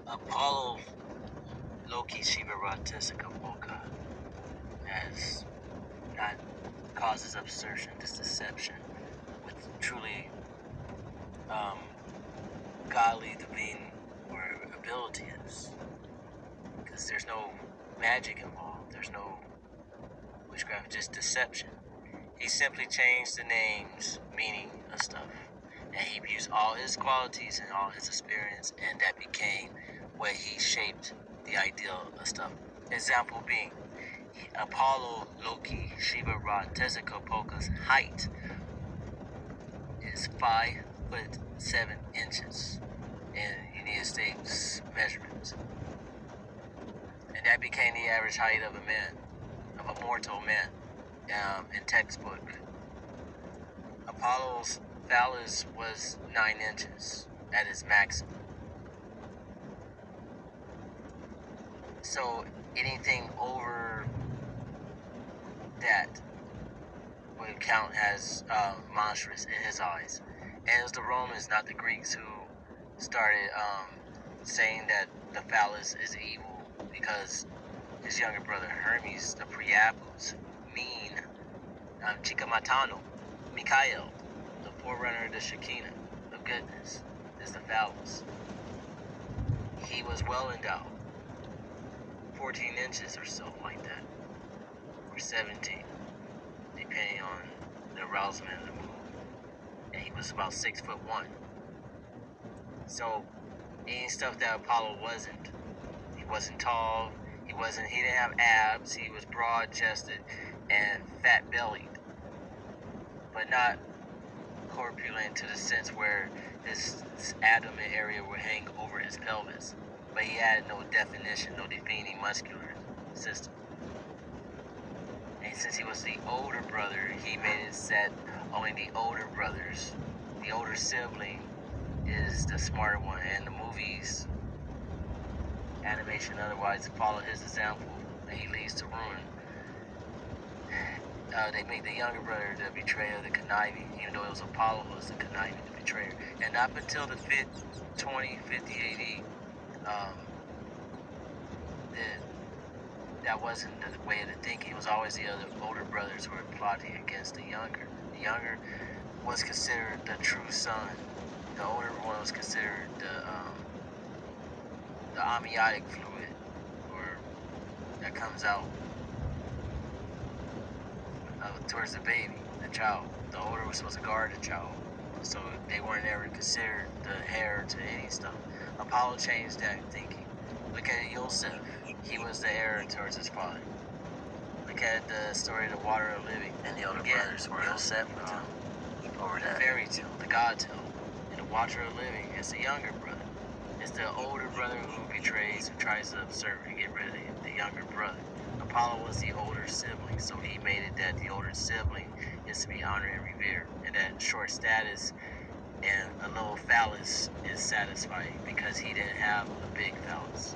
apoLLo Loki Shiva Ratisika Mocha as not causes absorption, this deception with truly godly divine or abilities, because there's no magic involved, there's no witchcraft, just deception. He simply changed the names, meaning of stuff, and he used all his qualities and all his experience, and that became what he shaped the ideal of stuff. Example being, apoLLo Loki Shiva Ra Tezcapoca's height is 5'7" in United States measurements, and that became the average height of a man, of a mortal man, in textbook. apoLLo's phallus was 9 inches at its maximum. So anything over that would count as monstrous in his eyes. And it was the Romans, not the Greeks, who started saying that the phallus is evil because his younger brother Hermes, the Priapus, mean Chikamatano, Mikhail, the forerunner of the Shekinah of goodness, is the phallus. He was well endowed, 14 inches or so, like that, or 17, depending on the arousement of the moon. And he was about 6'1". So any stuff that apoLLo wasn't, he wasn't tall, he didn't have abs, he was broad-chested and fat-bellied, but not corpulent to the sense where his abdomen area would hang over his pelvis, but he had no definition, no defining muscular system. And since he was the older brother, he made it set only the older brothers, the older sibling, is the smarter one, and the movies, animation, otherwise follow his example, and he leads to ruin. They make the younger brother the betrayer, the conniving, even though it was apoLLo who was the conniving, the betrayer. And up until the 2050 AD, that wasn't the way of the thinking. It was always the other older brothers who were plotting against the younger. The younger was considered the true son. The older one was considered the amniotic fluid, or that comes out towards the baby, the child. The older was supposed to guard the child, so they weren't ever considered the heir to any stuff. apoLLo changed that thinking. Look at Yosef. He was the heir towards his father. Look at the story of the water of living. And the older brothers were Yosef over the fairy tale, the God tale. And the water of living is the younger brother. It's the older brother who betrays, who tries to usurp and get rid of the younger brother. apoLLo was the older sibling, so he made it that the older sibling is to be honored and revered, and that short status and a little phallus is satisfying because he didn't have a big phallus.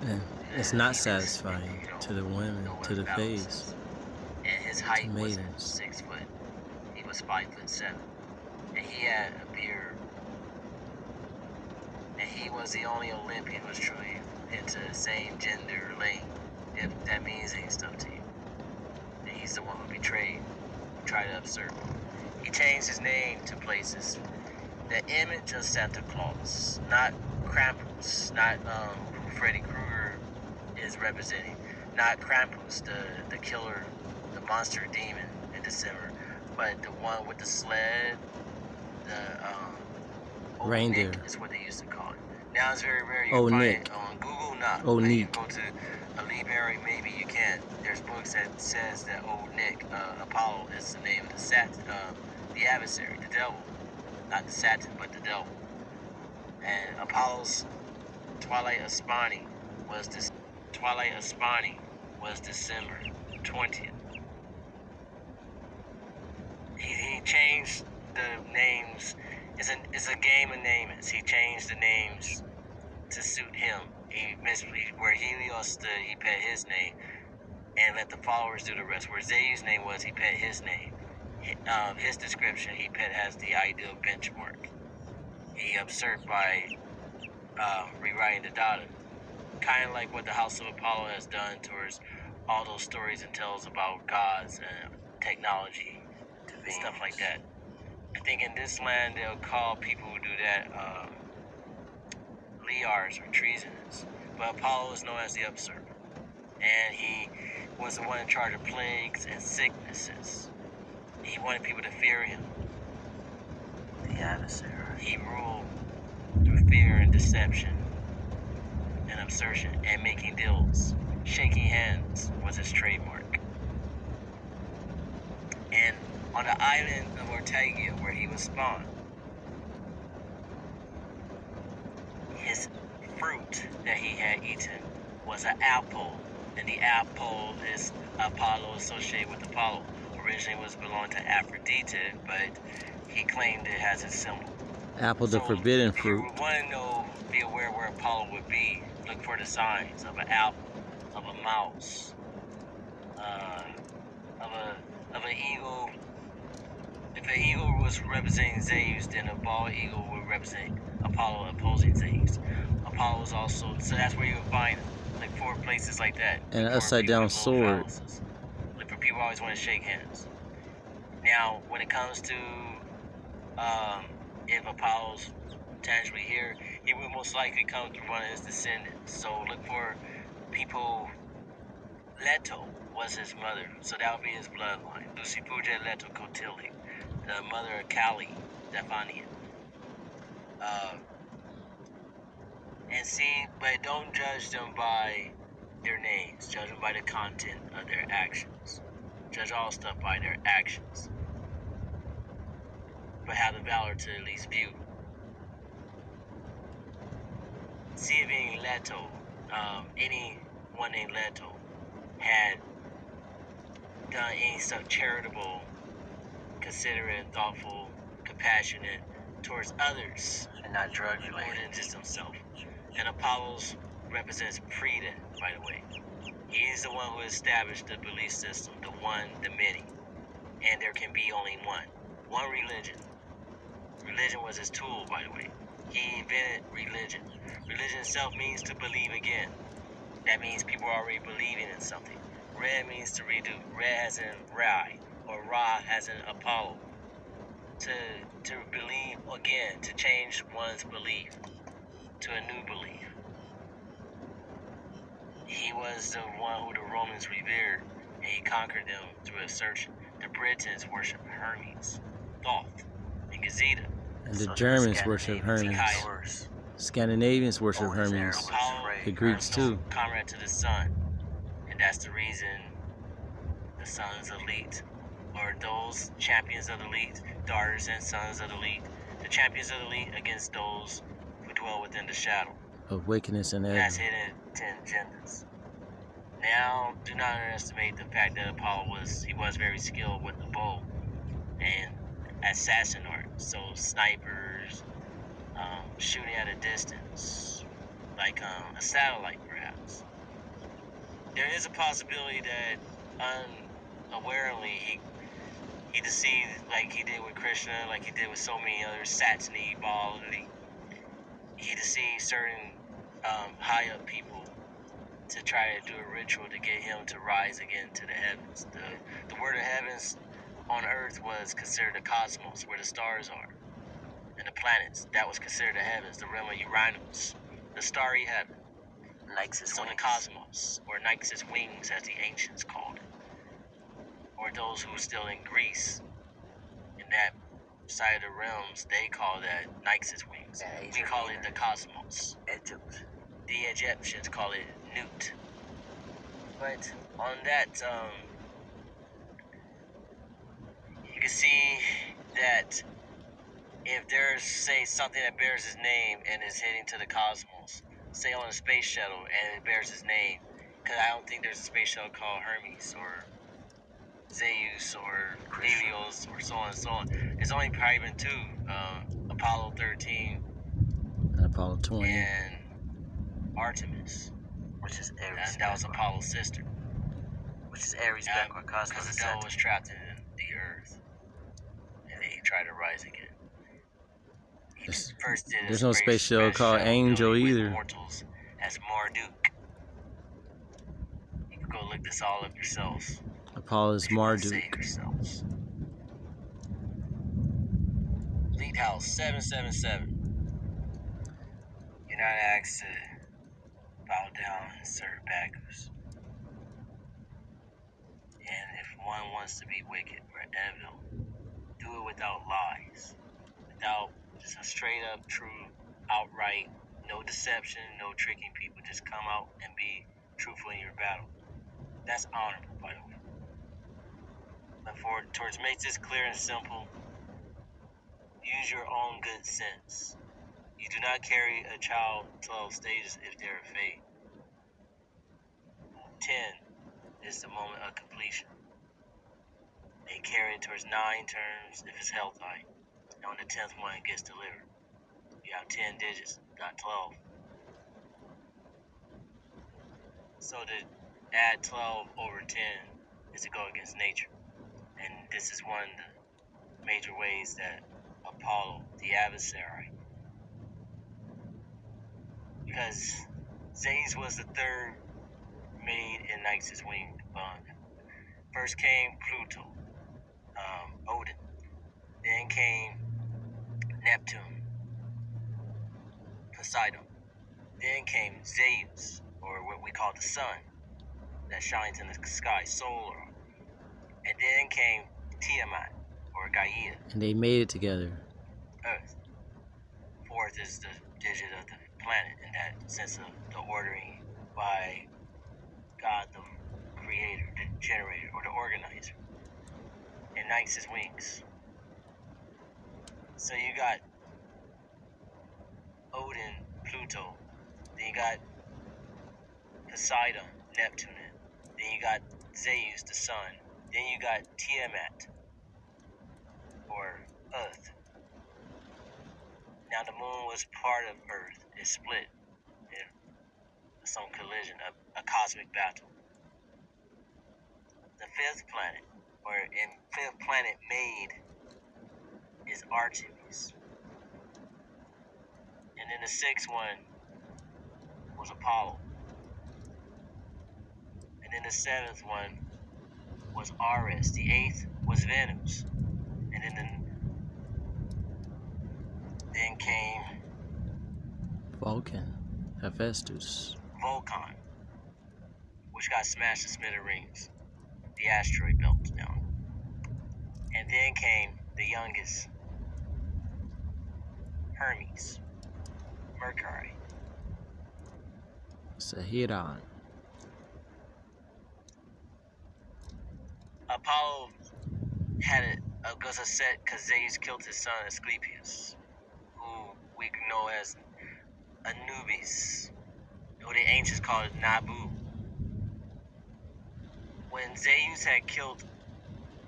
Yeah, it's not satisfying to the women, to the face. And his height wasn't 6 foot. He was 5'7", and he had a beard. And he was the only Olympian who was truly into the same gender lane, if that means any stuff to you. And he's the one who betrayed, who tried to usurp. He changed his name to places. The image of Santa Claus, not Krampus, not who Freddy Krueger is representing, not Krampus, the killer, the monster demon in December, but the one with the sled, the reindeer Nick is what they used to call it. Now it's very rare you can find it on Google, not. Old Nick. You go to a library, maybe you can. There's books that says that Old Nick, apoLLo is the name of the adversary, the devil. Not the Satan, but the devil. And apoLLo's Twilight of Spawning was December 20th. He changed the names. It's a game of names. He changed the names to suit him. Where Helios stood, he put his name, and let the followers do the rest. Where Zeu's name was, he put his name. His description he put as the ideal benchmark. He usurped by rewriting the data. kind of like what the House of Apollo has done towards all those stories and tales about gods and technology and stuff like that. I think in this land they'll call people who do that liars or treasonous. But Apollo is known as the upserver. And he was the one in charge of plagues and sicknesses. He wanted people to fear him. The adversary. He ruled through fear and deception and absorption and making deals. Shaking hands was his trademark. And on the island of Ortega, where he was spawned, his fruit that he had eaten was an apple. And the apple is apoLLo, associated with Apollo. Originally it was belonged to Aphrodite, but he claimed it has its symbol. Apple, the forbidden fruit. If you want to know, be aware where Apollo would be, look for the signs of an apple, of a mouse, of an eagle. If an eagle was representing Zeus, then a bald eagle would represent Apollo opposing Zeus. Apollo was also, so that's where you would find him. Look for places like that. And an upside down sword. Look for people who always want to shake hands. Now, when it comes to if Apollo's tangibly here, he would most likely come through one of his descendants. So look for people. Leto was his mother, so that would be his bloodline. Lucifuge Leto Cotili, the mother of Kali, Stephania. And see, but don't judge them by their names. Judge them by the content of their actions. Judge all stuff by their actions. But have the valor to at least view. See if any Leto, anyone named Leto, had done any stuff charitable, considerate, thoughtful, compassionate towards others, and not drug related, more than just himself. And Apollos represents Preda, by the way. He is the one who established the belief system, the one, the many. And there can be only one. One religion. Religion was his tool, by the way. He invented religion. Religion itself means to believe again. That means people are already believing in something. Red means to redo. Red as in Ra, or Ra as in Apollo. To believe again, to change one's belief to a new belief. He was the one who the Romans revered, and he conquered them through assertion. The Britons worshiped Hermes, Thoth, and Gazeta. And the Germans worship Hermes. Scandinavians worship Hermes. The Greeks too. Comrade to the sun, and that's the reason the sun's elite, or those champions of the elite, daughters and sons of the elite, the champions of the elite against those who dwell within the shadow of wickedness and evil. That's hidden 10 agendas. Now, do not underestimate the fact that Apollo was very skilled with the bow and assassin art. So snipers, shooting at a distance, like a satellite perhaps. There is a possibility that unawarely he deceived, like he did with Krishna, like he did with so many other Satani, Baal. He deceived certain high up people to try to do a ritual to get him to rise again to the heavens. The word of heavens on earth was considered the cosmos, where the stars are, and the planets. That was considered the heavens, the realm of Uranus, the starry heaven. Nixus on the cosmos, or Nixus wings as the ancients called it. Or those who were still in Greece, in that side of the realms, they call that Nixus wings. Yeah, we call it the cosmos. Egypt. The Egyptians call it Newt. But on that, you can see that if there's, say, something that bears his name and is heading to the cosmos, say on a space shuttle and it bears his name, because I don't think there's a space shuttle called Hermes or Zeus or Helios or so on and so on. There's only probably been two, Apollo 13 and Apollo 20 and Artemis, which is Ares. And that was Apollo's sister, which is Ares back on Cosmos. Because the devil was trapped in the earth, and then he tried to rise again. There's no space shuttle called Angel either. Mortals as Marduk. go look this all up yourselves. apoLLo is Marduk. Save yourselves. Fleet House 777. You're not asked to bow down and serve backers. And if one wants to be wicked or evil, do it without lies. Without just a straight up, true, outright, no deception, no tricking people. Just come out and be truthful in your battle. That's honorable, by the way. But towards make this clear and simple, use your own good sense. You do not carry a child 12 stages if they're a fade. 10 is the moment of completion. They carry it towards 9 turns if it's held high. And on the 10th one, it gets delivered. You have 10 digits, not 12. So to add 12 over 10 is to go against nature. And this is one of the major ways that apoLLo, the adversary, because Zeus was the third made in Nix's wing bond. First came Pluto, Odin. Then came Neptune, Poseidon. Then came Zeus, or what we call the sun, that shines in the sky, solar. And then came Tiamat, or Gaia. And they made it together. Earth. Fourth is the digit of the planet in that sense of the ordering by God, the creator, the generator, or the organizer. And ninth is wings. So you got Odin, Pluto. Then you got Poseidon, Neptune. Then you got Zeus, the sun. Then you got Tiamat, or Earth. Now the moon was part of Earth. It split in some collision, a cosmic battle. The fifth planet, or in fifth planet made, is Artemis. And then the sixth one was apoLLo. And then the seventh one was Ares. The eighth was Venus. And then came Vulcan, Hephaestus, Vulcan, which got smashed to smithereens. The asteroid belt down. And then came the youngest, Hermes, Mercury. Sahiran. apoLLo had a set because Zeus killed his son Asclepius, who we know as Anubis, who the ancients called Nabu. When Zeus had killed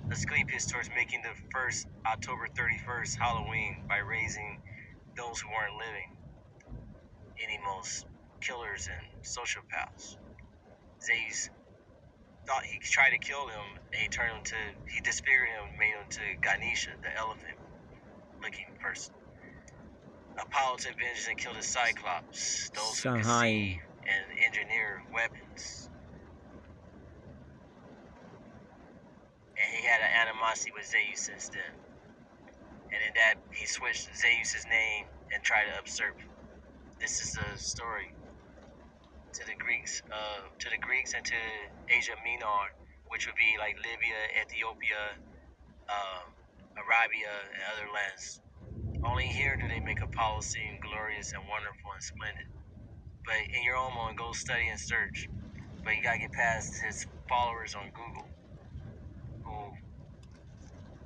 Asclepius towards making the first October 31st Halloween by raising those who weren't living, any most killers and sociopaths, Zeus thought he tried to kill him, and he disfigured him and made him to Ganesha, the elephant-looking person. apoLLo took vengeance and killed the Cyclops, those who could see and engineer weapons. And he had an animosity with Zeus since then. And in that, he switched Zeus's name and tried to usurp. This is the story to the Greeks and to Asia Minor, which would be like Libya, Ethiopia, Arabia, and other lands. Only here do they make apoLLo seem glorious and wonderful and splendid. But in your own moment, go study and search. But you gotta get past his followers on Google,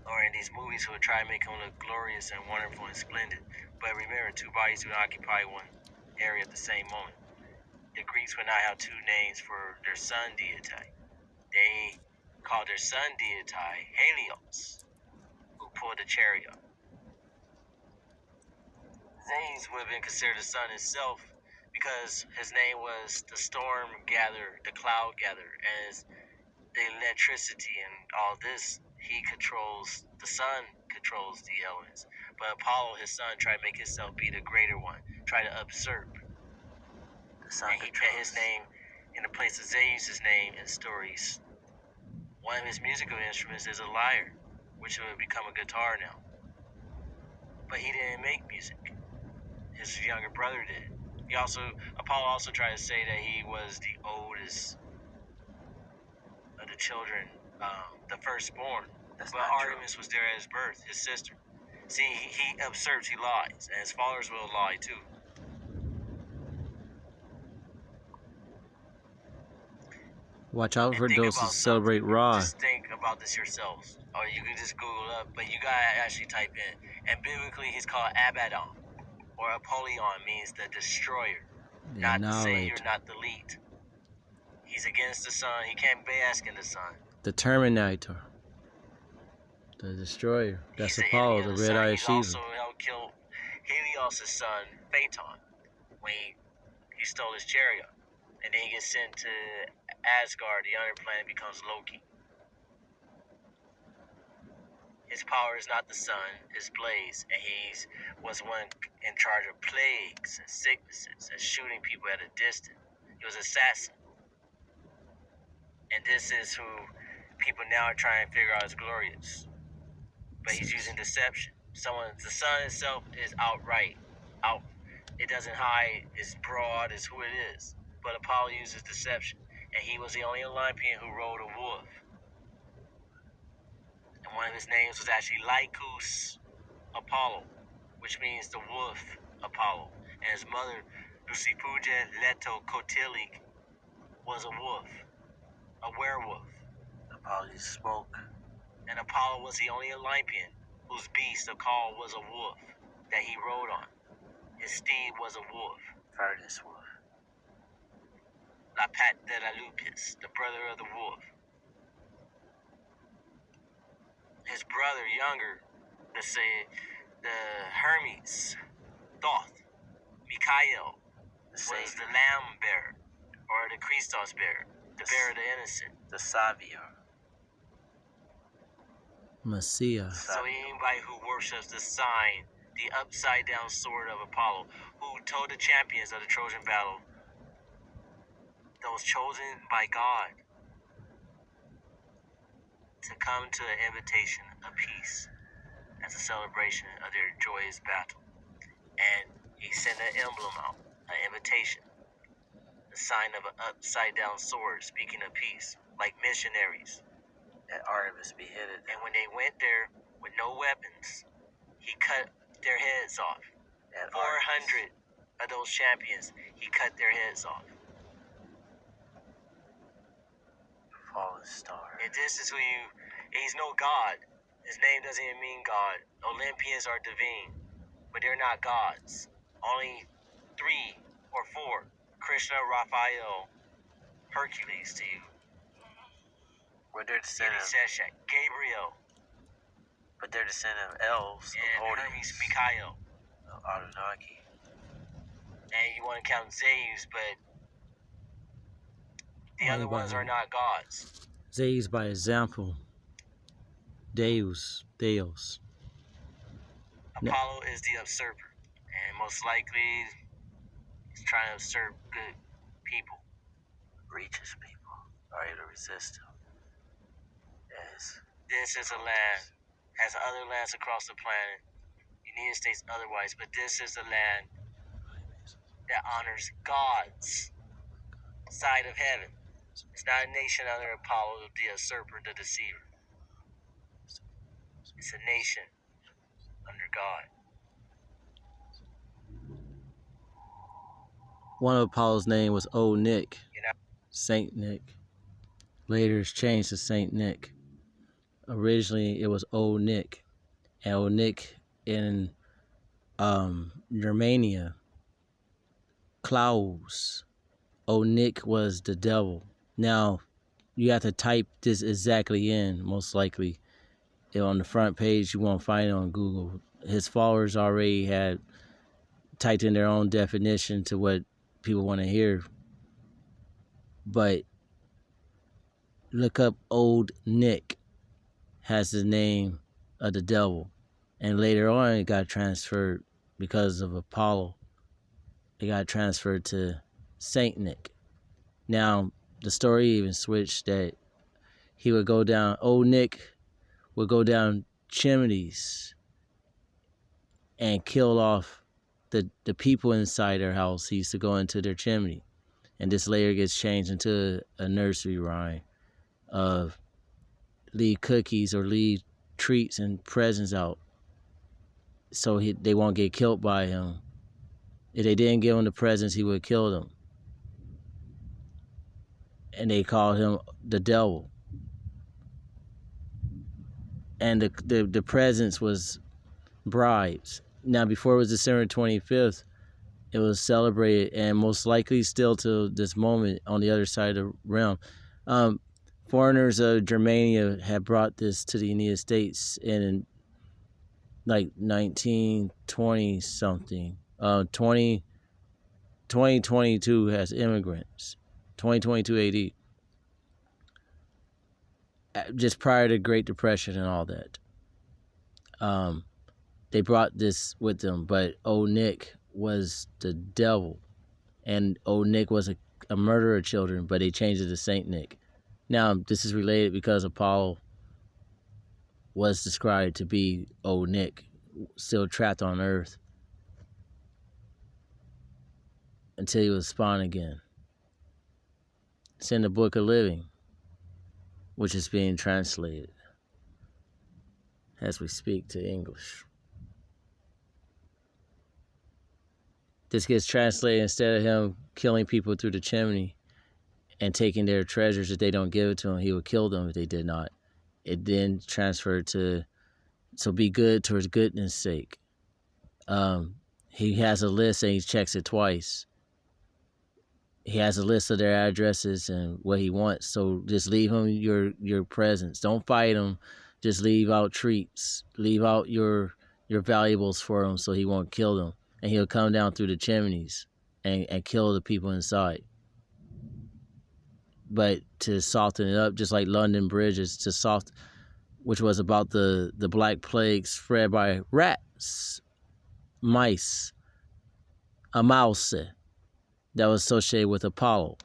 or in these movies, who would try to make him look glorious and wonderful and splendid. But remember, two bodies do not occupy one area at the same moment. The Greeks would not have two names for their sun deity. They called their sun deity Helios, who pulled the chariot. Zeus would have been considered the sun itself because his name was the storm gatherer, the cloud gatherer. As the electricity and all this, he controls, the sun controls the elements. But apoLLo, his son, tried to make himself be the greater one, try to usurp the sun. And his name in the place of Zeus' name in stories. One of his musical instruments is a lyre, which would become a guitar now. But he didn't make music. His younger brother did. apoLLo also tried to say that he was the oldest of the children, the firstborn. But Artemis was there at his birth, his sister. See, he usurps, he lies, and his followers will lie too. Watch out for those who celebrate Ra. Just think about this yourselves. Or you can just Google up, but you gotta actually type in. And biblically, he's called Abaddon, or apoLLo means the destroyer. Not the savior, not the lead. He's against the sun. He can't bask in the sun. The Terminator. The destroyer. That's apoLLo, the red-eyed Shiva. He also helped kill Helios' son, Phaeton, when he stole his chariot. And then he gets sent to Asgard, the other planet, becomes Loki. His power is not the sun, it's blaze, and he was one in charge of plagues and sicknesses and shooting people at a distance. He was an assassin. And this is who people now are trying to figure out is glorious. But he's using deception. The sun itself is outright. It doesn't hide, it's broad, it's who it is. But apoLLo uses deception. And he was the only Olympian who rode a wolf. And one of his names was actually Lycus apoLLo, which means the wolf apoLLo. And his mother, Lucifuge Leto Kotilik, was a wolf, a werewolf. apoLLo used smoke. And apoLLo was the only Olympian whose beast, the call, was a wolf that he rode on. His steed was a wolf. Furnace wolf. La Patte de la Lupus, the brother of the wolf. His brother, younger, let's say, the Hermes, Thoth, Michael, was the lamb bearer, or the Christos bearer, the bearer of the innocent. The Savior. Messiah. So anybody who worships the sign, the upside down sword of apoLLo, who told the champions of the Trojan battle, those chosen by God, to come to an invitation of peace as a celebration of their joyous battle. And he sent an emblem out, an invitation, the sign of an upside down sword, speaking of peace, like missionaries. That Artemis beheaded them. And when they went there with no weapons, he cut their heads off. 400 of those champions, he cut their heads off. Fallen star. And this is he's no God. His name doesn't even mean God. Olympians are divine, but they're not gods. Only 3 or 4, Krishna, Raphael, Hercules to you. But they're descendants of Gabriel. But they're descendants of elves, and Hermes, Michael, Anunnaki. And you want to count Zeus, but the other ones are not gods. Zeus by example. Deus. apoLLo is the usurper, and most likely he's trying to usurp good people. Righteous people are able to resist him. Yes. This is a land, has other lands across the planet. United States otherwise, but this is a land that honors God's side of heaven. It's not a nation under apoLLo, the usurper, the deceiver. It's a nation under God. One of apoLLo's name was Old Nick, Saint Nick. Later it's changed to Saint Nick. Originally it was Old Nick. And Old Nick in Germania, Klaus. Old Nick was the devil. Now, you have to type this exactly in, most likely. On the front page, you won't find it on Google. His followers already had typed in their own definition to what people want to hear. But look up Old Nick, has the name of the devil. And later on, it got transferred because of apoLLo. It got transferred to Saint Nick. Now, the story even switched that he would go down, old Nick would go down chimneys and kill off the people inside their house. He used to go into their chimney. And this later gets changed into a nursery rhyme of leave cookies or leave treats and presents out so they won't get killed by him. If they didn't give him the presents, he would kill them. And they called him the devil. And the presents was bribes. Now, before it was December 25th, it was celebrated, and most likely still to this moment on the other side of the realm. Foreigners of Germania had brought this to the United States in like 1920 something. 2022 has immigrants. 2022 AD. Just prior to Great Depression and all that. They brought this with them, but old Nick was the devil. And old Nick was a murderer of children, but they changed it to Saint Nick. Now, this is related because apoLLo was described to be old Nick, still trapped on Earth until he was spawned again. It's in the Book of Living, which is being translated as we speak to English. This gets translated, instead of him killing people through the chimney and taking their treasures, if they don't give it to him, he would kill them if they did not. It then transferred to, so be good towards goodness sake. He has a list and he checks it twice. He has a list of their addresses and what he wants. So just leave him your presents. Don't fight him. Just leave out treats. Leave out your valuables for him so he won't kill them. And he'll come down through the chimneys and kill the people inside. But to soften it up, just like London Bridge is to soft, which was about the Black Plague spread by rats, mice, a mouse that was associated with apoLLo.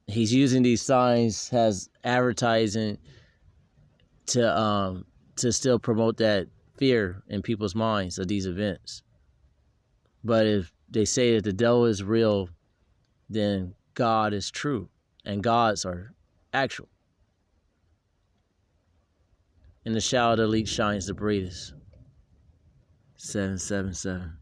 He's using these signs as advertising to still promote that fear in people's minds of these events. But if they say that the devil is real, then God is true, and gods are actual. In the shadow of the leech shines the brightest. 777.